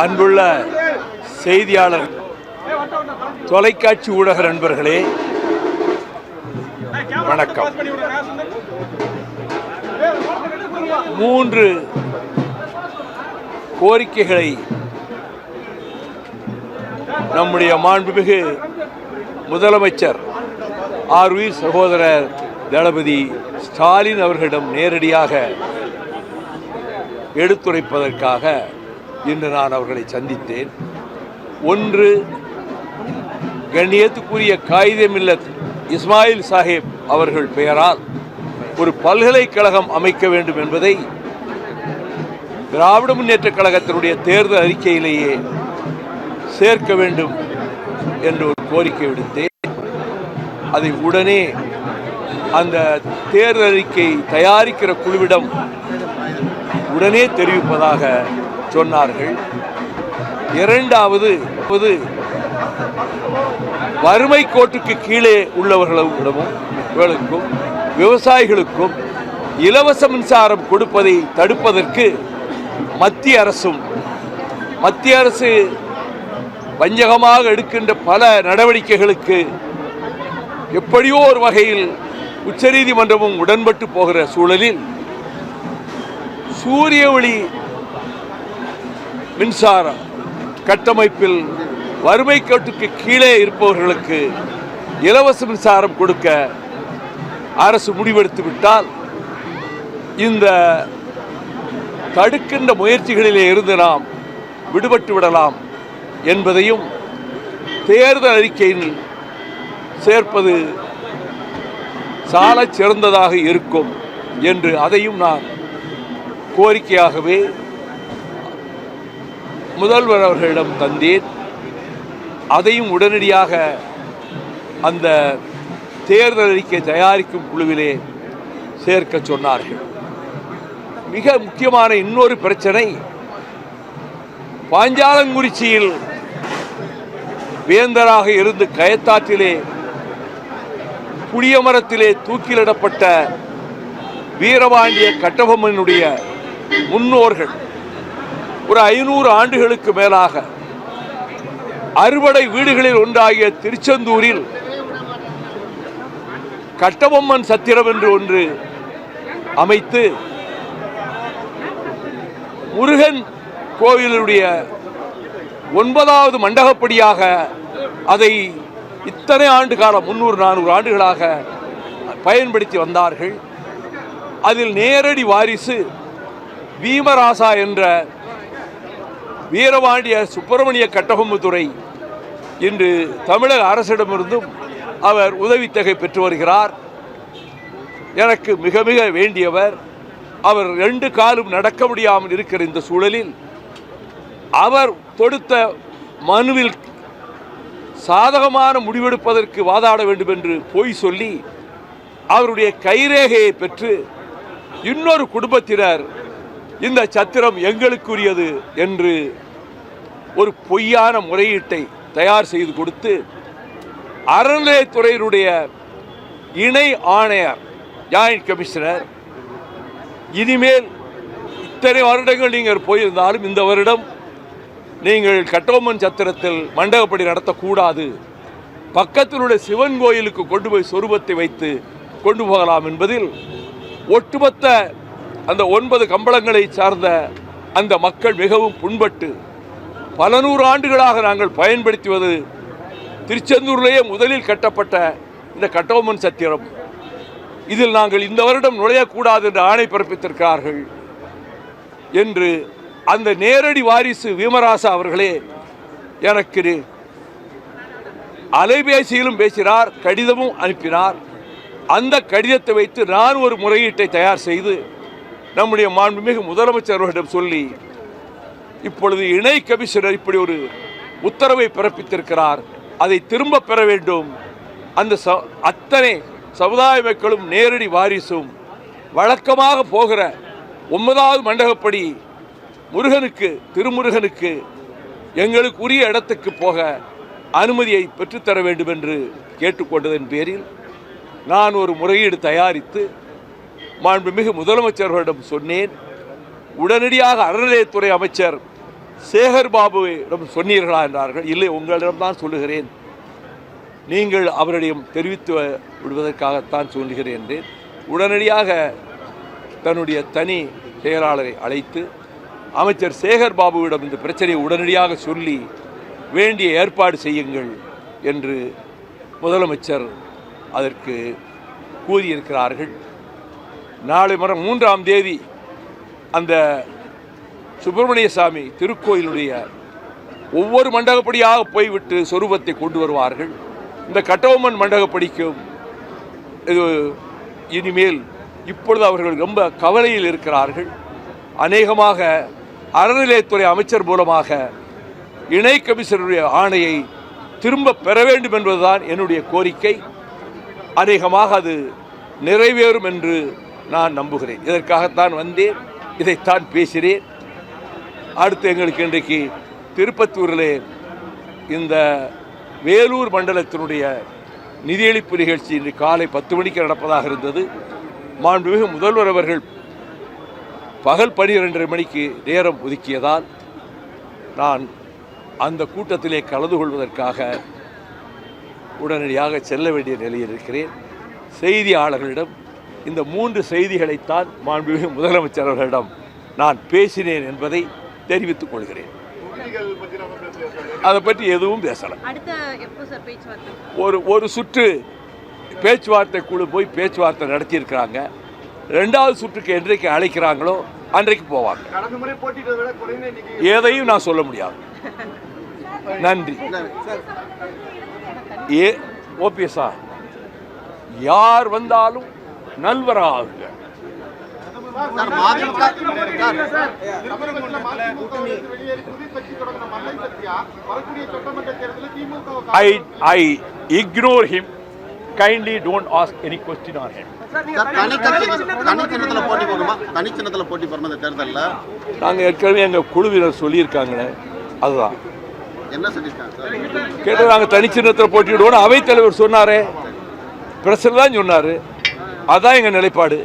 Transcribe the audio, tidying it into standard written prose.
அன்புள்ள செய்தியாளர், தொலைக்காட்சி ஊடக நண்பர்களே, வணக்கம். 3 கோரிக்கைகளை நம்முடைய மாண்புமிகு முதலமைச்சர் ஆர்வி சகோதரர் தளபதி ஸ்டாலின் அவர்களிடம் நேரடியாக எடுத்துரைப்பதற்காக இன்று நான் அவர்களை சந்தித்தேன். ஒன்று, கண்ணியத்துக்குரிய காயிதே மில்லத் இஸ்மாயில் சாஹிப் அவர்கள் பெயரால் ஒரு பல்கலைக்கழகம் அமைக்க வேண்டும் என்பதை திராவிட முன்னேற்ற கழகத்தினுடைய தேர்தல் அறிக்கையிலேயே சேர்க்க வேண்டும் என்று ஒரு கோரிக்கை விடுத்தேன். அதை உடனே அந்த தேர்தல் அறிக்கை தயாரிக்கிற குழுவிடம் உடனே தெரிவிப்பதாக சொன்னார்கள். இரண்டாவது, வறுமை கோட்டுக்கு கீழே உள்ளவர்களிடமும் விவசாயிகளுக்கும் இலவச மின்சாரம் கொடுப்பதை தடுப்பதற்கு மத்திய அரசு வஞ்சகமாக எடுக்கின்ற பல நடவடிக்கைகளுக்கு எப்படியோ ஒரு வகையில் உச்சநீதிமன்றமும் உடன்பட்டு போகிற சூழலில் சூரிய ஒளி மின்சார கட்டமைப்பில் வறுமை கோட்டுக்கு கீழே இருப்பவர்களுக்கு இலவச மின்சாரம் கொடுக்க அரசு முடிவெடுத்து விட்டால் இந்த தடுக்கின்ற முயற்சிகளிலே இருந்து நாம் விடுபட்டு விடலாம் என்பதையும் தேர்தல் அறிக்கையில் சேர்ப்பது சாலச் சிறந்ததாக இருக்கும் என்று அதையும் நான் கோரிக்கையாகவே முதல்வர் அவர்களிடம் தந்தேன். அதையும் உடனடியாக அந்த தேர்தல் அறிக்கை தயாரிக்கும் குழுவிலே சேர்க்க சொன்னார்கள். மிக முக்கியமான இன்னொரு பிரச்சனை, பாஞ்சாலங்குறிச்சியில் வேந்தராக இருந்து கயத்தாற்றிலே புளிய மரத்திலே தூக்கிலிடப்பட்ட வீரபாண்டிய கட்டபொம்மனுடைய முன்னோர்கள் ஒரு 500 ஆண்டுகளுக்கு மேலாக அறுபடை வீடுகளில் ஒன்றாகிய திருச்செந்தூரில் கட்டபொம்மன் சத்திரம் என்று ஒன்று அமைத்து முருகன் கோவிலுடைய 9வது மண்டகப்படியாக அதை இத்தனை ஆண்டு காலம் 300-400 ஆண்டுகளாக பயன்படுத்தி வந்தார்கள். அதில் நேரடி வாரிசு பீமராசா என்ற வீரபாண்டிய சுப்பிரமணிய கட்டபொம்மதுரை இன்று தமிழக அரசிடமிருந்தும் அவர் உதவித்தொகை பெற்று வருகிறார். எனக்கு மிக மிக வேண்டியவர். அவர் 2 காலும் நடக்க முடியாமல் இருக்கிற இந்த சூழலில் அவர் தொடுத்த மனுவில் சாதகமான முடிவெடுப்பதற்கு வாதாட வேண்டும் என்று பொய் சொல்லி அவருடைய கைரேகையை பெற்று இன்னொரு குடும்பத்தினர் இந்த சத்திரம் எங்களுக்குரியது என்று ஒரு பொய்யான முறையீட்டை தயார் செய்து கொடுத்து அறநிலையத்துறையினுடைய இணை ஆணையர் ஜாயிண்ட் கமிஷனர், இனிமேல் இத்தனை வருடங்கள் நீங்கள் போயிருந்தாலும் இந்த வருடம் நீங்கள் கட்டபொம்மன் சத்திரத்தில் மண்டகப்படி நடத்தக்கூடாது, பக்கத்தில் உள்ள சிவன் கோயிலுக்கு கொண்டு போய் சொரூபத்தை வைத்து கொண்டு போகலாம் என்பதில் ஒட்டுமொத்த அந்த 9 கம்பளங்களை சார்ந்த அந்த மக்கள் மிகவும் புண்பட்டு பல 100 ஆண்டுகளாக நாங்கள் பயன்படுத்துவது திருச்செந்தூரிலேயே முதலில் கட்டப்பட்ட இந்த கட்டபொம்மன் சத்திரம், இதில் நாங்கள் இந்த வருடம் நுழையக்கூடாது என்று ஆணை பிறப்பித்திருக்கிறார்கள் என்று அந்த நேரடி வாரிசு வீமராசா அவர்களே எனக்கு அலைபேசியிலும் பேசினார், கடிதமும் அனுப்பினார். அந்த கடிதத்தை வைத்து நான் ஒரு முறையீட்டை தயார் செய்து நம்முடைய மாண்புமிகு முதலமைச்சர்களிடம் சொல்லி இப்பொழுது இணை கமிஷனர் இப்படி ஒரு உத்தரவை பிறப்பித்திருக்கிறார், அதை திரும்ப பெற வேண்டும். அந்த அத்தனை சமுதாய மக்களும் நேரடி வாரிசும் வழக்கமாக போகிற 9வது மண்டகப்படி முருகனுக்கு திருமுருகனுக்கு எங்களுக்கு உரிய இடத்துக்கு போக அனுமதியை பெற்றுத்தர வேண்டும் என்று கேட்டுக்கொண்டதன் பேரில் நான் ஒரு முறையீடு தயாரித்து மாண்புமிகு முதலமைச்சர்களிடம் சொன்னேன். உடனடியாக அறநிலையத்துறை அமைச்சர் சேகர் பாபுவிடம் சொன்னீர்களா என்றார்கள். இல்லை, உங்களிடம்தான் சொல்லுகிறேன், நீங்கள் அவரிடம் தெரிவித்து விடுவதற்காகத்தான் சொல்லுகிறேன் என்றேன். உடனடியாக தன்னுடைய தனி செயலாளரை அழைத்து அமைச்சர் சேகர் பாபுவிடம் இந்த பிரச்சனையை உடனடியாக சொல்லி வேண்டிய ஏற்பாடு செய்யுங்கள் என்று முதலமைச்சர் அதற்கு கூறியிருக்கிறார்கள். நாளை மறுநாள் 3ஆம் தேதி அந்த சுப்பிரமணிய சாமி திருக்கோயிலுடைய ஒவ்வொரு மண்டகப்படியாக போய்விட்டு சொரூபத்தை கொண்டு வருவார்கள். இந்த கட்டபொம்மன் மண்டகப்படிக்கும் இது இனிமேல் இப்பொழுது அவர்கள் ரொம்ப கவலையில் இருக்கிறார்கள். அநேகமாக அறநிலையத்துறை அமைச்சர் மூலமாக இணை கமிஷனருடைய ஆணையை திரும்ப பெற வேண்டும் என்பதுதான் என்னுடைய கோரிக்கை. அநேகமாக அது நிறைவேறும் என்று நான் நம்புகிறேன். இதற்காகத்தான் வந்தேன், இதைத்தான் பேசினேன். அடுத்து எங்களுக்கு இன்றைக்கு திருப்பத்தூரிலே இந்த வேலூர் மண்டலத்தினுடைய நிதியளிப்பு நிகழ்ச்சி இன்று காலை 10 மணிக்கு நடப்பதாக இருந்தது. மாண்புமிகு முதல்வர் அவர்கள் பகல் 12:30 மணிக்கு நேரம் ஒதுக்கியதால் நான் அந்த கூட்டத்திலே கலந்து கொள்வதற்காக உடனடியாக செல்ல வேண்டிய நிலையில் இருக்கிறேன். செய்தியாளர்களிடம் இந்த 3 செய்திகளைத்தான் மாண்புமிகு முதலமைச்சர் அவர்களிடம் நான் பேசினேன் என்பதை தெரிவித்துக் கொள்கிறேன். அதை பற்றி எதுவும் பேசலாம். ஒரு சுற்று பேச்சுவார்த்தை குழு போய் பேச்சுவார்த்தை நடத்தியிருக்கிறாங்க. 2வது சுற்றுக்கு என்றைக்கு அழைக்கிறாங்களோ அன்றைக்கு போவாங்க. எதையும் நான் சொல்ல முடியாது. நன்றி. ஓபிஎஸ்ஆ யார் வந்தாலும் நல்வராகுங்க. I ignore him. Kindly don't ask any question on him. நாங்கள் ஏற்கனவே எங்கள் குழுவினர் சொல்லியிருக்காங்களே, அதுதான் என்ன சொல்லியிருக்காங்க கேட்டு நாங்கள் தனிச்சின்னத்தில் போட்டியிடுவோம். அவைத்தலைவர் சொன்னாரே, பிரசிடன்ட் தான் சொன்னார். அதுதான் எங்கள் நிலைப்பாடு.